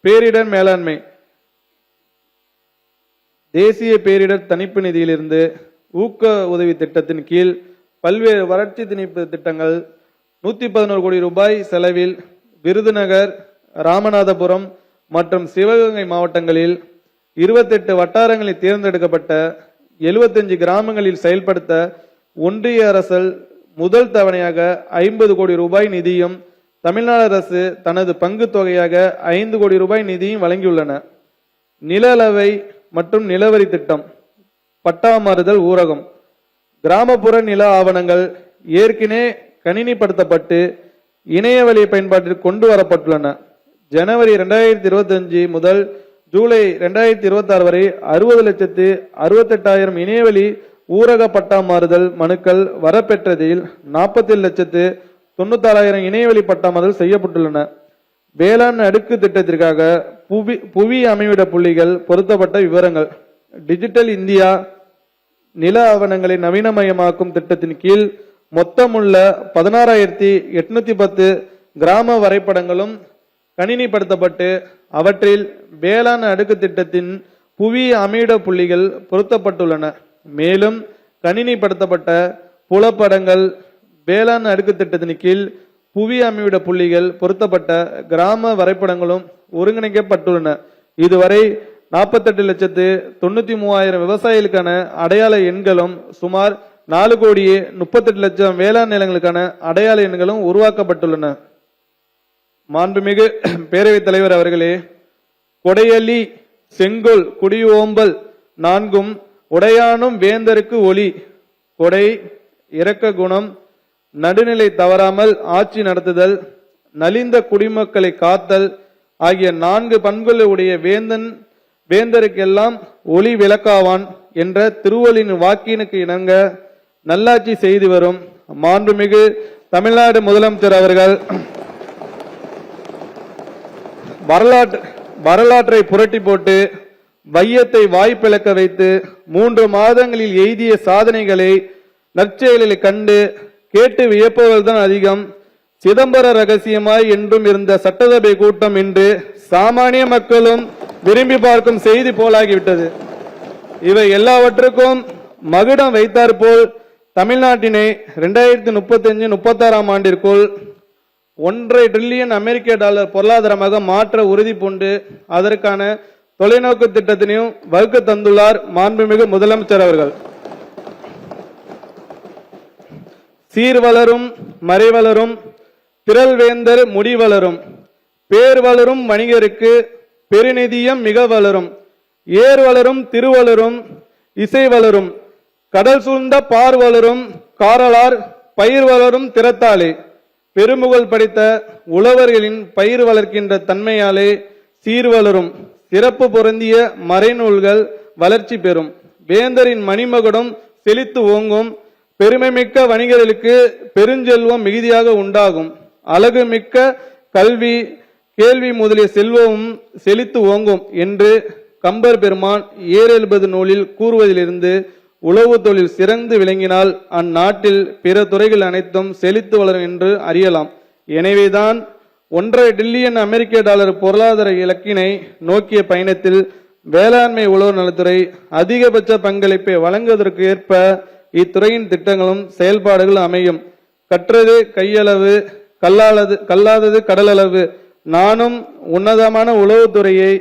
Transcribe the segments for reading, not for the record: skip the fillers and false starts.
பேரிடர் மேலாண்மை. தேசிய பேரிடர் தணிப்பு நிதியிலிருந்து ஊக்க உதவி திட்டத்தின் கீழ் பல்வேறு வறட்சி திணிப்பு திட்டங்கள் 111 கோடி ரூபாய் செலவில் விருதுநகர், ராமநாதபுரம் மற்றும் சிவகங்கை மாவட்டங்களில் 28 வட்டாரங்களில் தேர்ந்தெடுக்கப்பட்ட 75 கிராமங்களில் செயல்படுத்த ஒன்றிய அரசு முதல் தவணையாக 50 கோடி ரூபாய் நிதியும் தமிழ்நாடு அரசு தனது பங்கு தொகையாக 5 கோடி ரூபாய் நிதியும் வழங்கியுள்ளன. நில அளவை மற்றும் நிலவரி திட்டம். பட்டா மாறுதல் ஊரகம். கிராமப்புற நில ஆவணங்கள் ஏற்கனவே கணினிப்படுத்தப்பட்டு இணையவழி பயன்பாட்டில் கொண்டு வரப்பட்டுள்ளன. ஜனவரி 2025 முதல் ஜூலை 2026 வரை 60,68,000 இணையவழி ஊரக பட்டா மாறுதல் மனுக்கள் வரப்பெற்றதில் 47,96,000 இணையவழி பட்டா மாறுதல் செய்யப்பட்டுள்ளன. வேளாண் அடுக்கு திட்டத்திற்காக புவி அமைவிட புள்ளிகள் பொருத்தப்பட்ட விவரங்கள். டிஜிட்டல் இந்தியா நில ஆவணங்களை நவீனமயமாக்கும் திட்டத்தின் கீழ் மொத்தமுள்ள 16,810 கிராம வரைபடங்களும் கணினிப்படுத்தப்பட்டு அவற்றில் வேளாண் அடுக்கு திட்டத்தின் புவி அமைவிட புள்ளிகள் பொருத்தப்பட்டுள்ளன. மேலும் கணினிப்படுத்தப்பட்ட புலப்படங்கள் வேளாண் அடுக்கு திட்டத்தின் கீழ் புவி அமைவிட புள்ளிகள் பொருத்தப்பட்ட கிராம வரைபடங்களும் ஒருங்கிணைக்கப்பட்டுள்ளன. இதுவரை 48,93,000 விவசாயிகளுக்கான அடையாள எண்களும் சுமார் 4,38,00,000 வேளாண் நிலங்களுக்கான அடையாள எண்களும் உருவாக்கப்பட்டுள்ளன. மாண்புமிகு பேரவைத் தலைவர் அவர்களே, கொடையலி செங்கோல் குடியோம்பல் 4 உடையானும் வேந்தருக்கு ஒளி. கொடை இரக்க குணம், நடுநிலை தவறாமல் ஆட்சி நடத்துதல், நலிந்த குடிமக்களை காத்தல் ஆகிய 4 பண்புகளை உடைய வேந்தருக்கெல்லாம் ஒளி விளக்காவான் என்ற திருவள்ளுவரின் வாக்கினுக்கு இணங்க நல்லாட்சி செய்து வரும் மாண்புமிகு தமிழ்நாடு முதலமைச்சர் அவர்கள் வரலாற்றை புரட்டி போட்டு வையத்தை வாய்ப்பிழக்க வைத்து 3 மாதங்களில் எய்திய சாதனைகளை நற்செயல்களை கண்டு கேட்டு வியப்பவர்கள்தான் அதிகம். சிதம்பர ரகசியமாய் என்றும் இருந்த சட்டசபை கூட்டம் இன்று சாமானிய மக்களும் விரும்பி பார்க்கும் செய்தி போலாகிவிட்டது. இவை எல்லாவற்றுக்கும் மகுடம் வைத்தாற்போல் தமிழ்நாட்டினை 2035-36 ஆண்டிற்குள் $1.5 டிரில்லியன் அமெரிக்க டாலர் பொருளாதாரமாக மாற்ற உறுதி பூண்டு அதற்கான தொலைநோக்கு திட்டத்தினையும் வகுக்க தந்துள்ளார் மாண்புமிகு முதலமைச்சர் அவர்கள். சீர்வளரும் மறைவளரும் திரள்வேந்தர் முடிவளரும் பேர் வளரும் வணிகருக்கு பெருநிதியம் மிக வளரும் ஏர் வளரும் திருவளரும் இசை வளரும் கடல் சூழ்ந்த பார் வளரும் காரலார் பயிர் வளரும் திறத்தாலே பெருமுகழ் படைத்த உழவர்களின் பயிர் வளர்க்கின்ற தன்மையாலே சீர்வளரும் சிறப்பு பொருந்திய மறைநூல்கள் வளர்ச்சி பெறும். வேந்தரின் மணிமகுடம் செழித்து ஓங்கும். பெருமைமிக்க வணிகர்களுக்கு பெருஞ்செல்வம் மிகுதியாக உண்டாகும். அழகு மிக்க கல்வி கேள்வி முதலிய செல்வமும் செழித்து ஓங்கும் என்று கம்பர் பெருமான் 70 நூலில் கூறுவதிலிருந்து உழவு தொழில் சிறந்து விளங்கினால் அந்நாட்டில் பிற துறைகள் அனைத்தும் செழித்து வளரும் என்று அறியலாம். எனவேதான் $1.5 டிரில்லியன் அமெரிக்க டாலர் பொருளாதார இலக்கினை நோக்கிய பயணத்தில் வேளாண்மை உழவர் நலத்துறை அதிகபட்ச பங்களிப்பை வழங்குவதற்கு ஏற்ப இத்துறையின் திட்டங்களும் செயல்பாடுகள் அமையும். கற்றது கையளவு கல்லாதது கடலளவு. நானும் உன்னதமான உளவுத்துறையை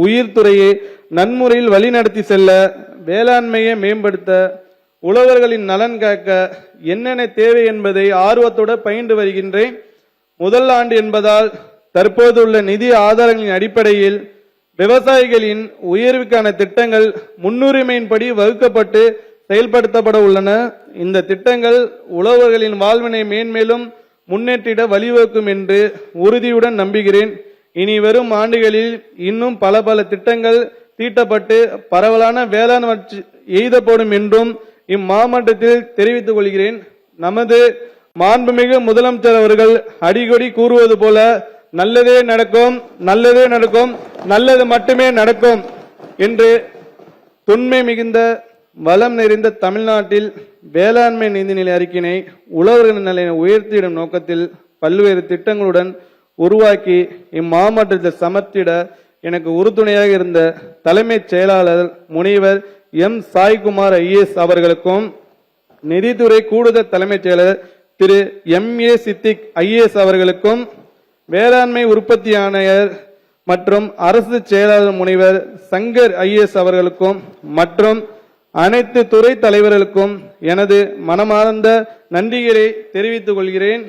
உயிர்த்துறையை நன்முறையில் வழிநடத்தி செல்ல வேளாண்மையை மேம்படுத்த உழவர்களின் நலன் காக்க என்னென்ன தேவை என்பதை ஆர்வத்தோடு பயின்று வருகின்றேன். முதல் ஆண்டு என்பதால் தற்போதுள்ள நிதி ஆதாரங்களின் அடிப்படையில் விவசாயிகளின் உயர்வுக்கான திட்டங்கள் முன்னுரிமையின்படி வகுக்கப்பட்டு செயல்படுத்தப்பட உள்ளன. இந்த திட்டங்கள் உழவர்களின் வாழ்வினை மேன்மேலும் முன்னேற்றிட வழிவகுக்கும் என்று உறுதியுடன் நம்புகிறேன். இனி வரும் ஆண்டுகளில் இன்னும் பல திட்டங்கள் தீட்டப்பட்டு பரவலான வேளாண் வளர்ச்சி எய்தப்படும் என்றும் இம்மாவட்டத்தில் தெரிவித்துக் கொள்கிறேன். நமது மாண்புமிகு முதலமைச்சர் அவர்கள் அடிக்கடி கூறுவது போல நல்லதே நடக்கும், நல்லதே நடக்கும், நல்லது மட்டுமே நடக்கும் என்று தொன்மை மிகுந்த வளம் நிறைந்த தமிழ்நாட்டில் வேளாண்மை நிதிநிலை அறிக்கையினை உழவர்களின் நிலையை உயர்த்திடும் நோக்கத்தில் பல்வேறு திட்டங்களுடன் உருவாக்கி இம்மாவட்டத்தில் சமர்த்திட எனக்கு உறுதுணையாக இருந்த தலைமைச் செயலாளர் முனைவர் எம் சாய்குமார் ஐஏஎஸ் அவர்களுக்கும், நிதித்துறை கூடுதல் தலைமைச் செயலர் திரு எம்.ஏ. சித்திக் ஐஏஎஸ் அவர்களுக்கும், வேளாண்மை உற்பத்தி ஆணையர் மற்றும் அரசு செயலாளர் முனைவர் சங்கர் ஐஏஎஸ் அவர்களுக்கும் மற்றும் அனைத்து துறை தலைவர்களுக்கும் எனது மனமார்ந்த நன்றிகளை தெரிவித்துக் கொள்கிறேன்.